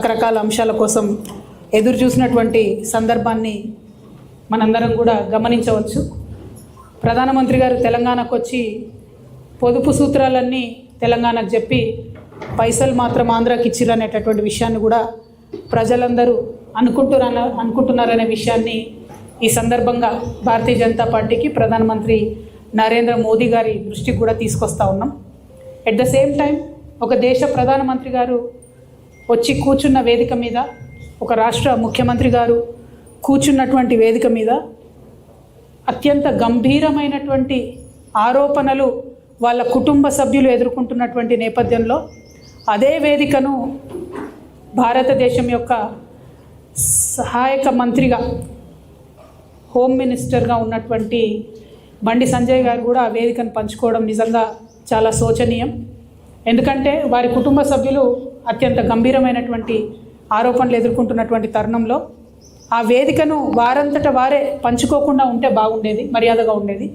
రకరకాల అంశాల కోసం ఎదురు చూసినటువంటి సందర్భాన్ని మనందరం కూడా గమనించవచ్చు. ప్రధానమంత్రి గారు తెలంగాణకు వచ్చి పొదుపు సూత్రాలన్నీ తెలంగాణకు చెప్పి పైసలు మాత్రం ఆంధ్రాకి ఇచ్చిర్రు అనేటటువంటి విషయాన్ని కూడా ప్రజలందరూ అనుకుంటున్నారనే విషయాన్ని ఈ సందర్భంగా భారతీయ జనతా పార్టీకి ప్రధానమంత్రి నరేంద్ర మోదీ గారి దృష్టికి కూడా తీసుకొస్తా ఉన్నాం. ఎట్ ద సేమ్ టైం ఒక దేశ ప్రధానమంత్రి గారు వచ్చి కూర్చున్న వేదిక మీద, ఒక రాష్ట్ర ముఖ్యమంత్రి గారు కూర్చున్నటువంటి వేదిక మీద అత్యంత గంభీరమైనటువంటి ఆరోపణలు వాళ్ళ కుటుంబ సభ్యులు ఎదుర్కొంటున్నటువంటి నేపథ్యంలో అదే వేదికను భారతదేశం యొక్క సహాయక మంత్రిగా, హోమ్ మినిస్టర్గా ఉన్నటువంటి బండి సంజయ్ గారు కూడా ఆ వేదికను పంచుకోవడం నిజంగా చాలా శోచనీయం. ఎందుకంటే వారి కుటుంబ సభ్యులు అత్యంత గంభీరమైనటువంటి ఆరోపణలు ఎదుర్కొంటున్నటువంటి తరుణంలో ఆ వేదికను వారంతట వారే పంచుకోకుండా ఉంటే బాగుండేది, మర్యాదగా ఉండేది.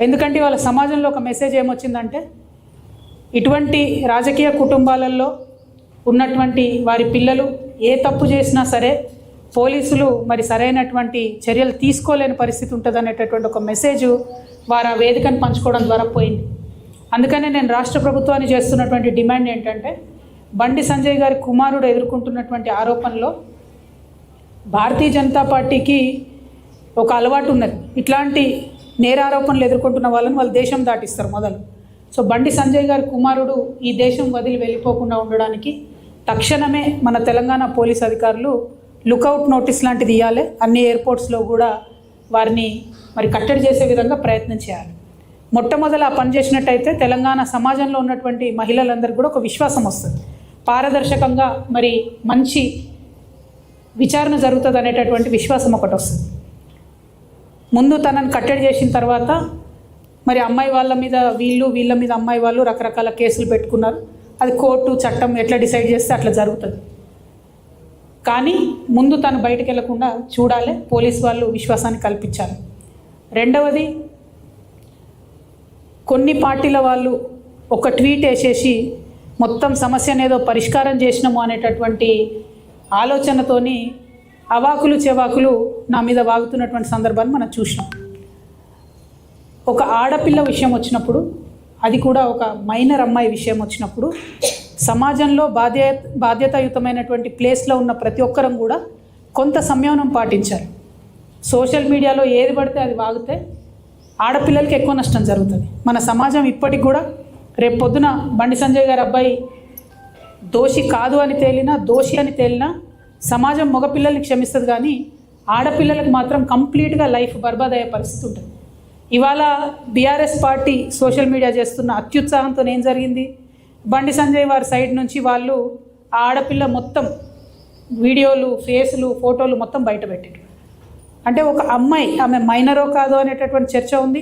ఎందుకంటే వాళ్ళ సమాజంలో ఒక మెసేజ్ ఏమొచ్చిందంటే, ఇటువంటి రాజకీయ కుటుంబాలలో ఉన్నటువంటి వారి పిల్లలు ఏ తప్పు చేసినా సరే పోలీసులు మరి సరైనటువంటి చర్యలు తీసుకోలేని పరిస్థితి ఉంటుంది అనేటటువంటి ఒక మెసేజ్ వారు ఆ వేదికను పంచుకోవడం ద్వారా పోయింది. అందుకనే నేను రాష్ట్ర ప్రభుత్వాన్ని చేస్తున్నటువంటి డిమాండ్ ఏంటంటే, బండి సంజయ్ గారి కుమారుడు ఎదుర్కొంటున్నటువంటి ఆరోపణలో భారతీయ జనతా పార్టీకి ఒక అలవాటు ఉన్నది. ఇట్లాంటి నేరారోపణలు ఎదుర్కొంటున్న వాళ్ళని వాళ్ళు దేశం దాటిస్తారు మొదలు. సో బండి సంజయ్ గారి కుమారుడు ఈ దేశం వదిలి వెళ్ళిపోకుండా ఉండడానికి తక్షణమే మన తెలంగాణ పోలీస్ అధికారులు లుకౌట్ నోటీస్ లాంటిది ఇవ్వాలి. అన్ని ఎయిర్పోర్ట్స్లో కూడా వారిని మరి కట్టడి చేసే విధంగా ప్రయత్నం చేయాలి. మొట్టమొదలు ఆ పని చేసినట్టయితే తెలంగాణ సమాజంలో ఉన్నటువంటి మహిళలందరికీ కూడా ఒక విశ్వాసం వస్తుంది, పారదర్శకంగా మరి మంచి విచారణ జరుగుతుంది అనేటటువంటి విశ్వాసం ఒకటి వస్తుంది. ముందు తనని కట్టడి చేసిన తర్వాత మరి అమ్మాయి వాళ్ళ మీద వీళ్ళ మీద అమ్మాయి వాళ్ళు రకరకాల కేసులు పెట్టుకున్నారు. అది కోర్టు చట్టం ఎట్లా డిసైడ్ చేస్తే అట్లా జరుగుతుంది. కానీ ముందు తను బయటకు వెళ్లకుండా చూడాలి, పోలీస్ వాళ్ళు విశ్వాసాన్ని కల్పించాలి. రెండవది, కొన్ని పార్టీల వాళ్ళు ఒక ట్వీట్ వేసేసి మొత్తం సమస్యను ఏదో పరిష్కారం చేసినాము అనేటటువంటి ఆలోచనతోని అవాకులు చెవాకులు నా మీద వాగుతున్నటువంటి సందర్భాన్ని మనం చూసినాం. ఒక ఆడపిల్ల విషయం వచ్చినప్పుడు, అది కూడా ఒక మైనర్ అమ్మాయి విషయం వచ్చినప్పుడు సమాజంలో బాధ్యతాయుతమైనటువంటి ప్లేస్లో ఉన్న ప్రతి ఒక్కరం కూడా కొంత సంయమనం పాటించాలి. సోషల్ మీడియాలో ఏది పడితే అది వాగితే ఆడపిల్లలకి ఎక్కువ నష్టం జరుగుతుంది. మన సమాజం ఇప్పటికి కూడా రేపు పొద్దున బండి సంజయ్ గారి అబ్బాయి దోషి కాదు అని తేలినా, దోషి అని తేలినా సమాజం మగపిల్లల్ని క్షమిస్తుంది, కానీ ఆడపిల్లలకు మాత్రం కంప్లీట్గా లైఫ్ బర్బాద్ అయ్యే పరిస్థితి ఉంటుంది. ఇవాళ బీఆర్ఎస్ పార్టీ సోషల్ మీడియా చేస్తున్న అత్యుత్సాహంతో ఏం జరిగింది, బండి సంజయ్ వారి సైడ్ నుంచి వాళ్ళు ఆ ఆడపిల్ల మొత్తం వీడియోలు, ఫేసులు, ఫోటోలు మొత్తం బయట పెట్టారు. అంటే ఒక అమ్మాయి, ఆమె మైనరో కాదో అనేటటువంటి చర్చ ఉంది.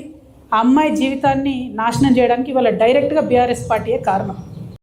ఆ అమ్మాయి జీవితాన్ని నాశనం చేయడానికి ఇవాళ డైరెక్ట్గా బీఆర్ఎస్ పార్టీయే కారణం.